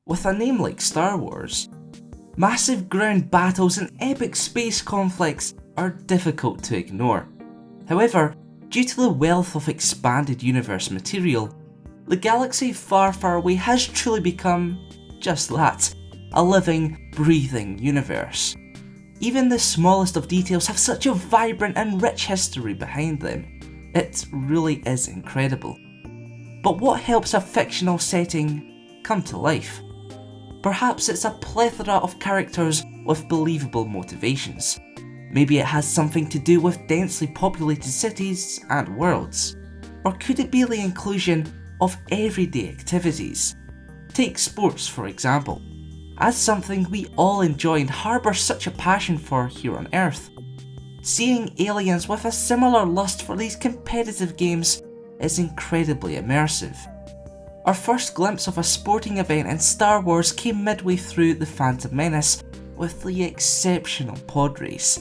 With a name like Star Wars, massive ground battles and epic space conflicts are difficult to ignore. However, due to the wealth of expanded universe material, the galaxy far, far away has truly become just that, a living, breathing universe. Even the smallest of details have such a vibrant and rich history behind them. It really is incredible. But what helps a fictional setting come to life? Perhaps it's a plethora of characters with believable motivations. Maybe it has something to do with densely populated cities and worlds. Or could it be the inclusion of everyday activities? Take sports for example, as something we all enjoy and harbour such a passion for here on Earth. Seeing aliens with a similar lust for these competitive games is incredibly immersive. Our first glimpse of a sporting event in Star Wars came midway through The Phantom Menace with the exceptional pod race.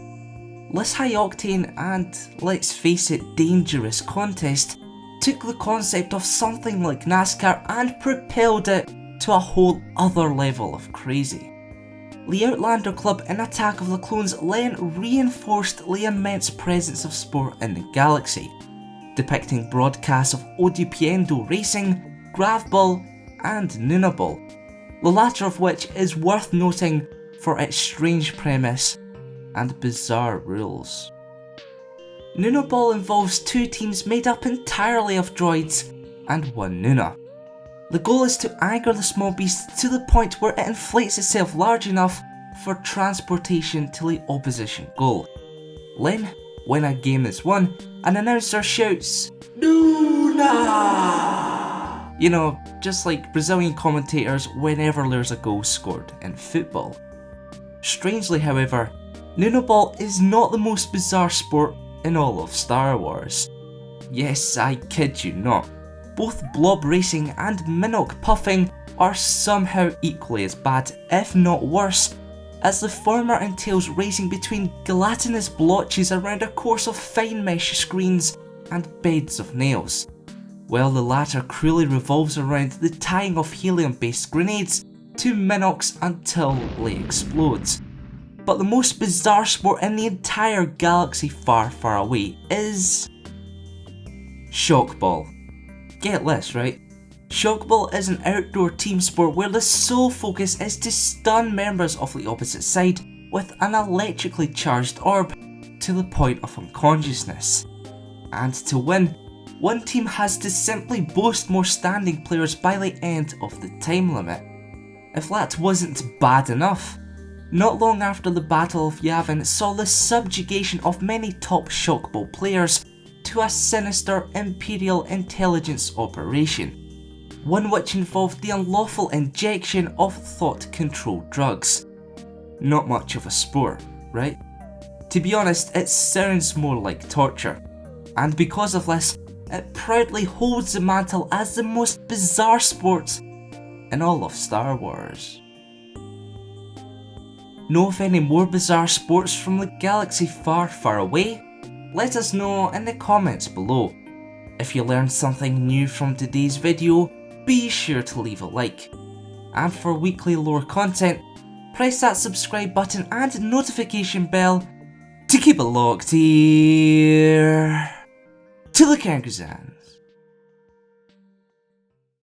This high-octane and, let's face it, dangerous contest took the concept of something like NASCAR and propelled it to a whole other level of crazy. The Outlander Club in Attack of the Clones then reinforced the immense presence of sport in the galaxy, depicting broadcasts of Odipiendo racing, Gravball and Noonaball, the latter of which is worth noting for its strange premise and bizarre rules. Noonaball involves two teams made up entirely of droids and one Noona. The goal is to anger the small beast to the point where it inflates itself large enough for transportation to the opposition goal. Then, when a game is won, an announcer shouts, "Noona!" You know, just like Brazilian commentators whenever there's a goal scored in football. Strangely however, Noonaball is not the most bizarre sport in all of Star Wars. Yes, I kid you not. Both blob racing and minnock puffing are somehow equally as bad, if not worse, as the former entails racing between gelatinous blotches around a course of fine mesh screens and beds of nails, while the latter cruelly revolves around the tying of helium-based grenades to minnocks until they explode. But the most bizarre sport in the entire galaxy far, far away is Shockball. Get this, right? Shockball is an outdoor team sport where the sole focus is to stun members of the opposite side with an electrically charged orb to the point of unconsciousness. And to win, one team has to simply boast more standing players by the end of the time limit. If that wasn't bad enough, not long after the Battle of Yavin saw the subjugation of many top Shockball players to a sinister Imperial intelligence operation, one which involved the unlawful injection of thought-controlled drugs. Not much of a sport, right? To be honest, it sounds more like torture, and because of this, it proudly holds the mantle as the most bizarre sport in all of Star Wars. Know of any more bizarre sports from the galaxy far, far away? Let us know in the comments below. If you learned something new from today's video, be sure to leave a like. And for weekly lore content, press that subscribe button and notification bell to keep it locked here to the Kankazan.